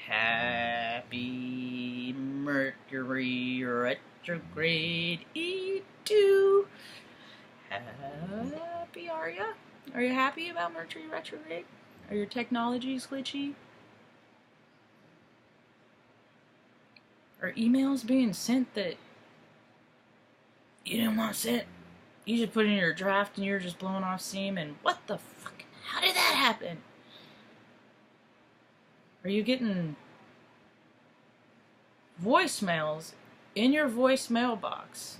Happy Mercury retrograde E2. Happy, are ya? Are you happy about Mercury retrograde? Are your technologies glitchy? Are emails being sent that you didn't want sent? You just put in your draft and you're just blowing off steam, and what the fuck? How did that happen? Are you getting voicemails in your voicemail box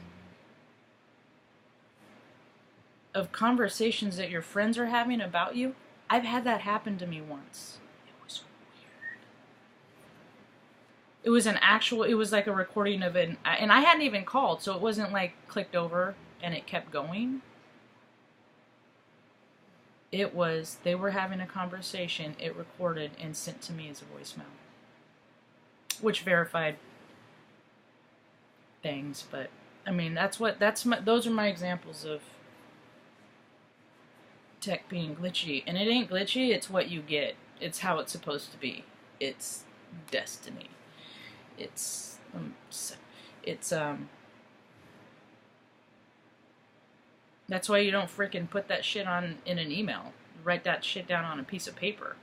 of conversations that your friends are having about you? I've had that happen to me once. It was weird. It was it was like a recording of it, and I hadn't even called, so it wasn't like clicked over and it kept going. It was, they were having a conversation, it recorded and sent to me as a voicemail, which verified things. But I mean, those are my examples of tech being glitchy. And it ain't glitchy, it's what you get. It's how it's supposed to be. It's destiny. It's that's why you don't freaking put that shit in an email. Write that shit down on a piece of paper.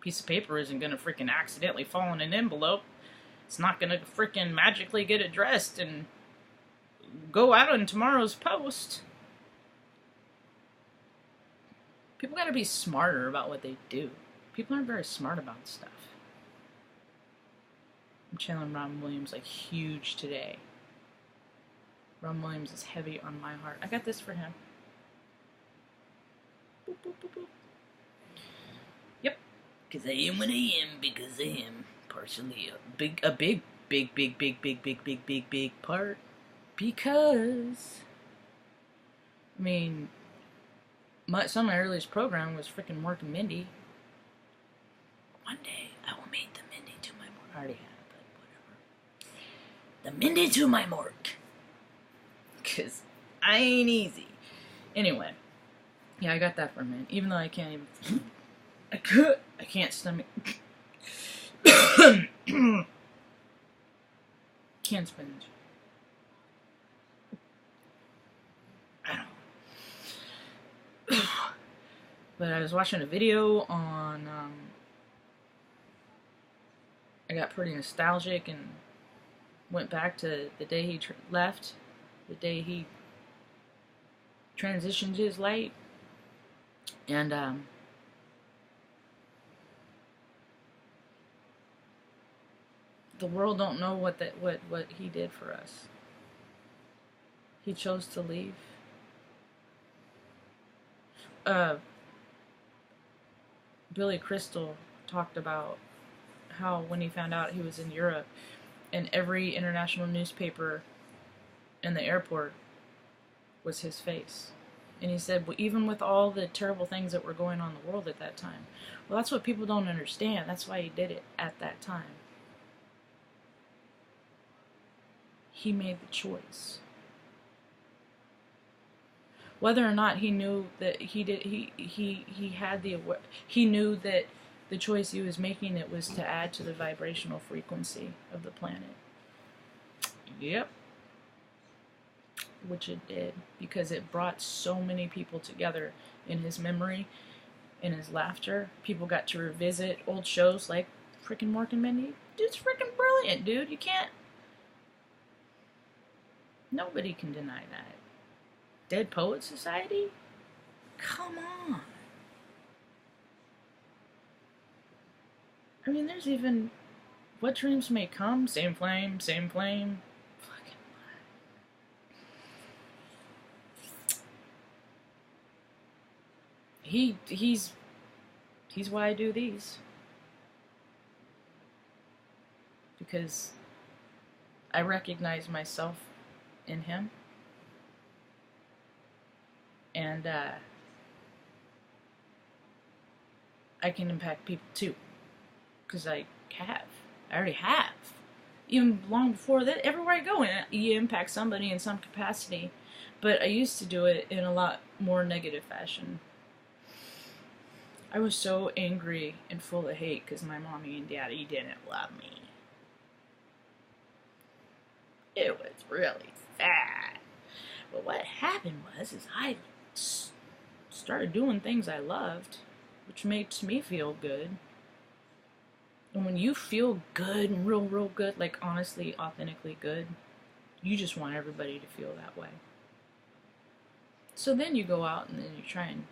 Piece of paper isn't gonna freaking accidentally fall in an envelope. It's not gonna freaking magically get addressed and go out in tomorrow's post. People gotta be smarter about what they do. People aren't very smart about stuff. I'm channeling Ron Williams like huge today. Ron Williams is heavy on my heart. I got this for him. Boop, boop, boop, boop. Yep. Because I am what I am, because I am partially a big part. Because, I mean, some of my earliest program was freaking Mork and Mindy. One day, I will make the Mindy to my Mork. I already had it, but whatever. The Mindy to my Mork. Because I ain't easy. Anyway. Yeah, I got that for a minute. Even though I can't even... I can't stomach... Can't spinach. I don't know. But I was watching a video on... I got pretty nostalgic and went back to the day he left. The day he transitioned his light, and the world don't know what he did for us. He chose to leave. Billy Crystal talked about how when he found out he was in Europe, and every international newspaper in the airport was his face. And he said, well, even with all the terrible things that were going on in the world at that time, well, that's what people don't understand. That's why he did it at that time. He made the choice. Whether or not he knew that he knew that the choice he was making, it was to add to the vibrational frequency of the planet. Yep. Which it did, because it brought so many people together in his memory, in his laughter. People got to revisit old shows like freaking Mork and Mindy. Dude's freaking brilliant, dude. You can't... Nobody can deny that. Dead Poet Society? Come on. I mean, there's even... What Dreams May Come? Same flame, same flame. He's why I do these. Because I recognize myself in him. And I can impact people too. Because I already have. Even long before that, everywhere I go, you impact somebody in some capacity. But I used to do it in a lot more negative fashion. I was so angry and full of hate because my mommy and daddy didn't love me. It was really sad. But what happened was I started doing things I loved, which makes me feel good. And when you feel good and real good, like honestly, authentically good, you just want everybody to feel that way. So then you go out and then you try and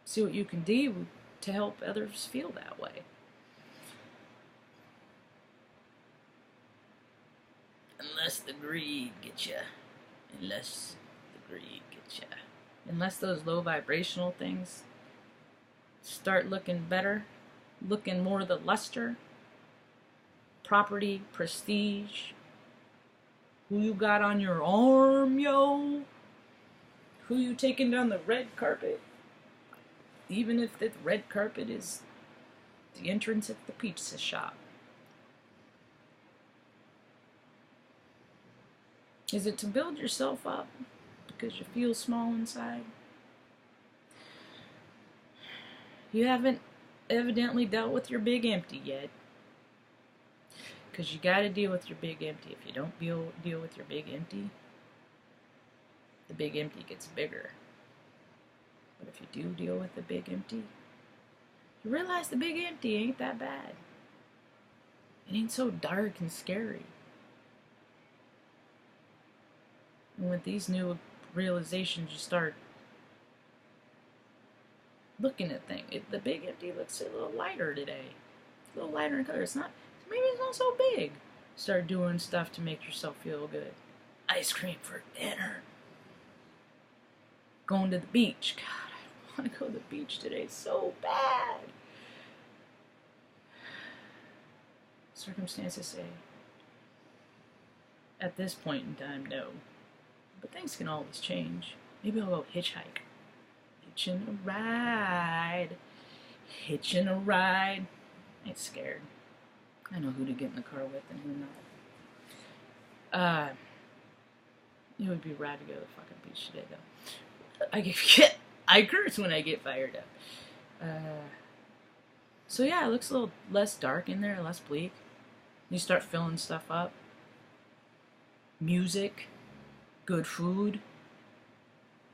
see what you can do to help others feel that way. Unless the greed gets you. Unless the greed gets you. Unless those low vibrational things start looking better, looking more the luster, property, prestige, who you got on your arm, yo, who you taking down the red carpet, even if the red carpet is the entrance at the pizza shop. Is it to build yourself up because you feel small inside? You haven't evidently dealt with your big empty yet. Because you got to deal with your big empty. If you don't deal with your big empty, the big empty gets bigger. But if you do deal with the big empty, you realize the big empty ain't that bad. It ain't so dark and scary. And with these new realizations, you start looking at things. The big empty looks a little lighter today. It's a little lighter in color. Maybe it's not so big. Start doing stuff to make yourself feel good. Ice cream for dinner. Going to the beach. God, I want to go to the beach today so bad. Circumstances say, at this point in time, no. But things can always change. Maybe I'll go hitchhike. Hitching a ride. Hitching a ride. I ain't scared. I know who to get in the car with and who not. It would be rad to go to the fucking beach today, though. I curse when I get fired up. So yeah, it looks a little less dark in there, less bleak. You start filling stuff up. Music, good food.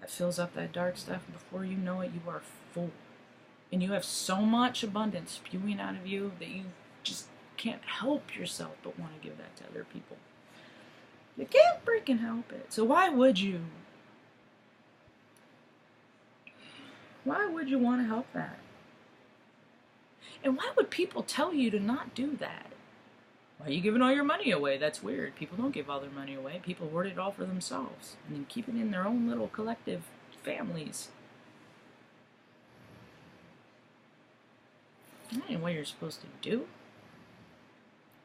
That fills up that dark stuff. Before you know it, you are full. And you have so much abundance spewing out of you that you just can't help yourself but want to give that to other people. You can't freaking help it. So why would you? Why would you want to help that? And why would people tell you to not do that? Why are you giving all your money away? That's weird. People don't give all their money away. People hoard it all for themselves and then keep it in their own little collective families. That ain't what you're supposed to do.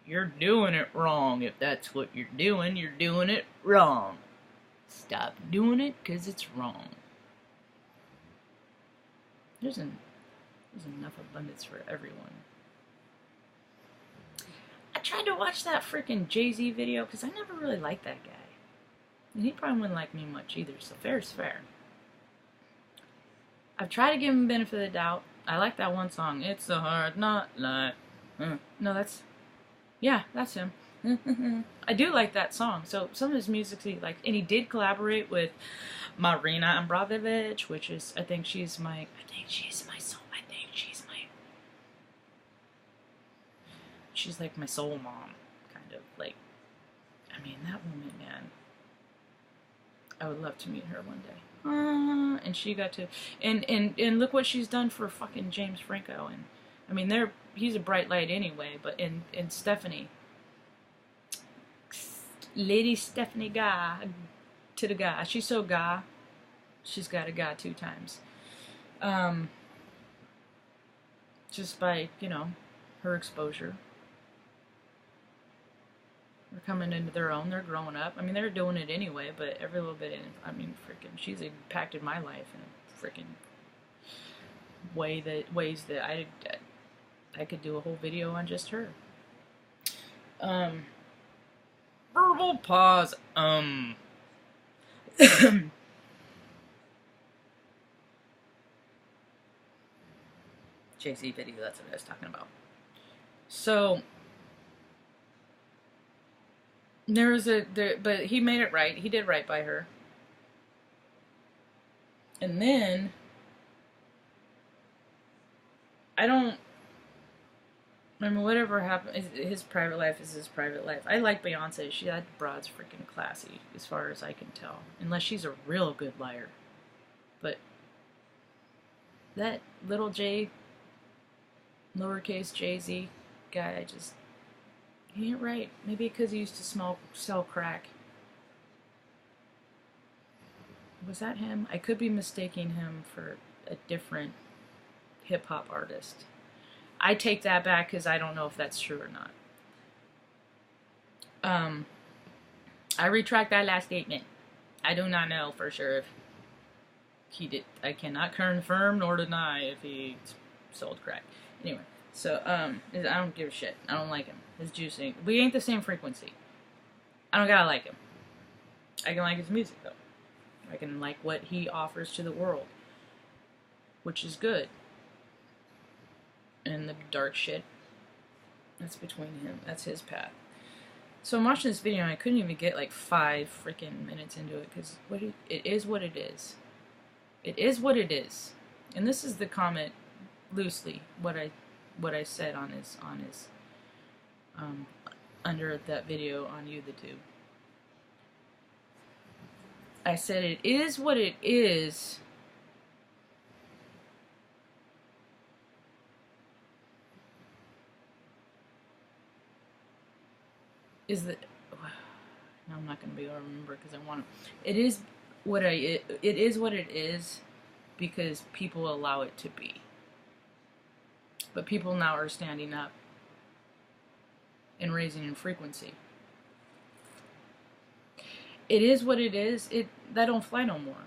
You're doing it wrong. If that's what you're doing it wrong. Stop doing it because it's wrong. There's enough abundance for everyone. I tried to watch that freaking Jay-Z video because I never really liked that guy. And he probably wouldn't like me much either, so fair is fair. I've tried to give him the benefit of the doubt. I like that one song. It's a hard not lie. No, that's him. I do like that song. So some of his music he like, and he did collaborate with Marina Ambramovic, which is I think she's my soul. She's like my soul mom, kind of like. I mean, that woman, man. I would love to meet her one day. And she got to, and look what she's done for fucking James Franco. And I mean, he's a bright light anyway. But in Stephanie, Lady Stephanie Ga, to the Ga. She's so Ga. She's got a Ga 2 times. Just by her exposure. They're coming into their own. They're growing up. I mean, they're doing it anyway, but every little bit. Freaking, she's impacted my life in a freaking ways that I could do a whole video on just her. Verbal pause. Jay-Z video, that's what I was talking about. So, but he made it right. He did right by her. And then, whatever happened, his private life is his private life. I like Beyonce. That broad's freaking classy, as far as I can tell. Unless she's a real good liar. But that little J, lowercase Jay-Z guy, he ain't right. Maybe because he used to sell crack. Was that him? I could be mistaking him for a different hip-hop artist. I take that back because I don't know if that's true or not. I retract that last statement. I do not know for sure if he did. I cannot confirm nor deny if he sold crack. Anyway, so I don't give a shit. I don't like him. His juicing. We ain't the same frequency. I don't gotta like him. I can like his music though. I can like what he offers to the world, which is good. And the dark shit, that's between him. That's his path. So I'm watching this video and I couldn't even get like 5 freaking minutes into it because it is what it is. It is what it is. And this is the comment, loosely, what I said on his under that video on YouTube. I said it is what it is. No, I'm not going to be able to remember because I want to. It is what it is because people allow it to be. But people now are standing up and raising in frequency. It is what it is. That don't fly no more.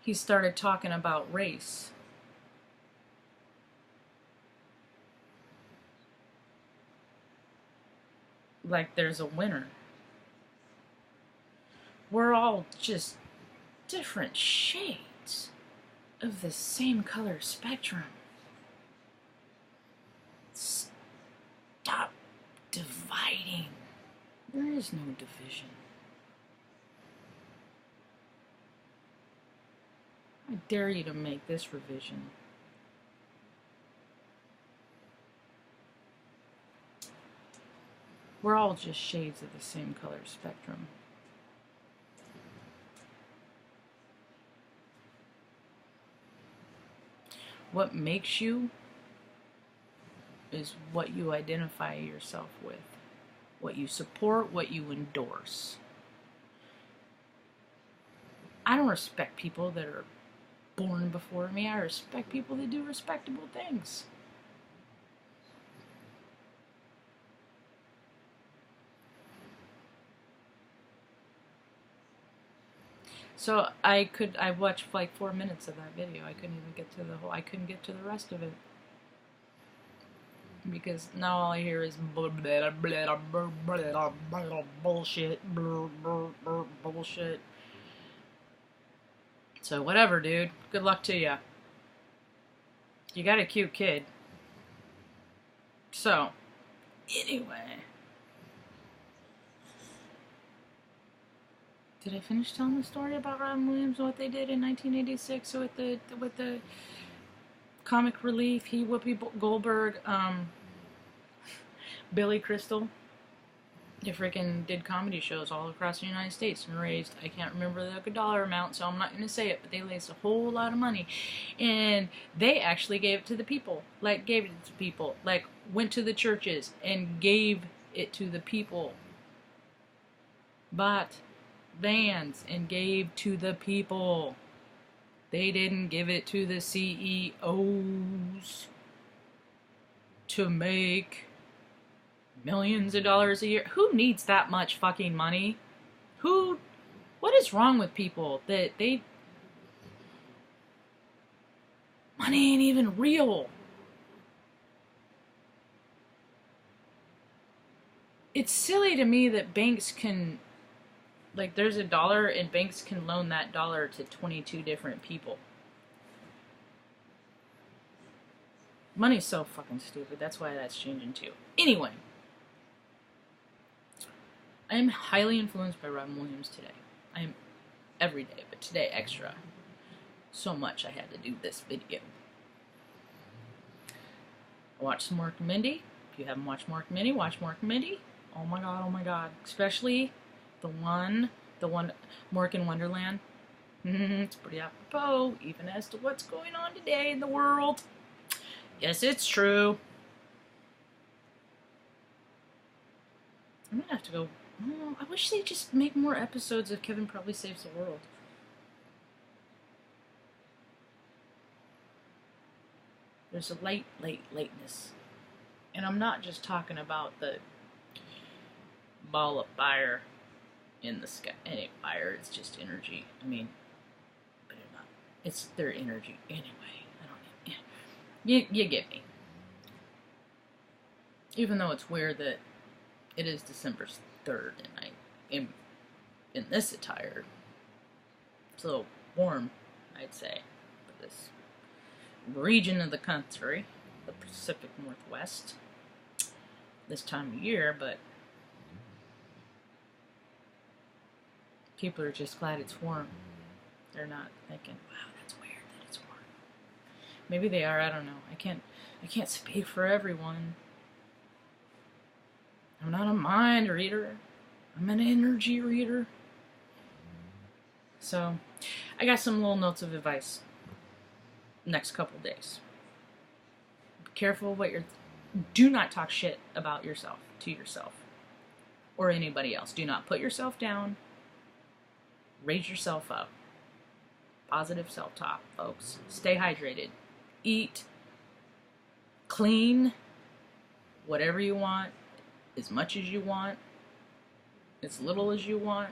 He started talking about race. Like there's a winner. We're all just different shades of the same color spectrum. Stop dividing. There is no division. I dare you to make this revision. We're all just shades of the same color spectrum. What makes you is what you identify yourself with, what you support, what you endorse. I don't respect people that are born before me. I respect people that do respectable things. So I watched like 4 minutes of that video. I couldn't even get to I couldn't get to the rest of it. Because now all I hear is bullshit, bullshit. So whatever, dude. Good luck to ya. You got a cute kid. So, anyway. Did I finish telling the story about Robin Williams and what they did in 1986 with the comic relief? Whoopi Goldberg, Billy Crystal. They freaking did comedy shows all across the United States and raised, I can't remember the dollar amount, so I'm not going to say it, but they raised a whole lot of money. And they actually gave it to the people. Like, went to the churches and gave it to the people. Bought vans and gave to the people. They didn't give it to the CEOs to make millions of dollars a year. Who needs that much fucking money? What is wrong with people that money ain't even real? It's silly to me that banks can, like, there's a dollar and banks can loan that dollar to 22 different people. Money's so fucking stupid. That's why that's changing too. Anyway, I am highly influenced by Robin Williams today. I am every day, but today extra. So much I had to do this video. I watched some Mork and Mindy. If you haven't watched Mork and Mindy, watch Mork and Mindy. Oh my god, oh my god. Especially the one, Mork in Wonderland. It's pretty apropos, even as to what's going on today in the world. Yes, it's true. I'm gonna have to go. Oh, I wish they'd just make more episodes of Kevin Probably Saves the World. There's a lateness. And I'm not just talking about the ball of fire in the sky. It ain't fire, it's just energy. I mean, but it's not. It's their energy anyway. I don't. You get me. Even though it's weird that it is December 3rd and I am in this attire. It's a little warm, I'd say, for this region of the country, the Pacific Northwest, this time of year, but people are just glad it's warm. They're not thinking, wow, that's weird that it's warm. Maybe they are, I don't know. I can't speak for everyone. I'm not a mind reader. I'm an energy reader. So, I got some little notes of advice next couple days. Be careful what you're... Do not talk shit about yourself to yourself or anybody else. Do not put yourself down. Raise yourself up. Positive self-talk, folks. Stay hydrated. Eat. Clean. Whatever you want. As much as you want. As little as you want.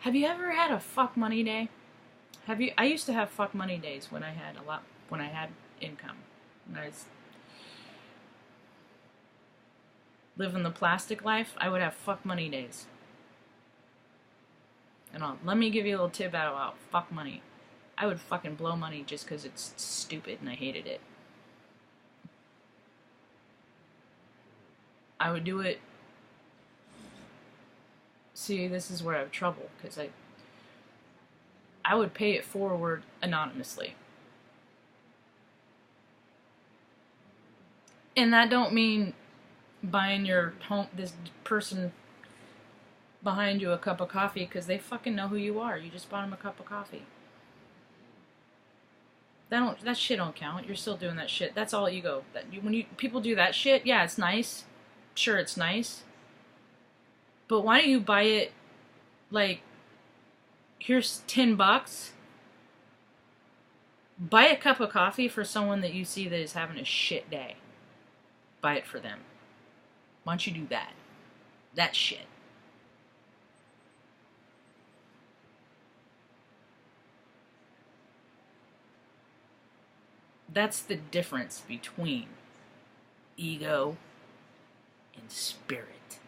Have you ever had a fuck money day? I used to have fuck money days when I had income. When I was living the plastic life, I would have fuck money days. And let me give you a little tip about fuck money. I would fucking blow money just because it's stupid and I hated it. I would do it. See, this is where I have trouble, because I would pay it forward anonymously. And that don't mean buying this person behind you a cup of coffee, because they fucking know who you are. You just bought them a cup of coffee. That shit don't count. You're still doing that shit. That's all ego. When people do that shit, yeah, it's nice. Sure, it's nice. But why don't you buy it, like, here's $10. Buy a cup of coffee for someone that you see that is having a shit day. Buy it for them. Why don't you do that? That shit. That's the difference between ego and spirit.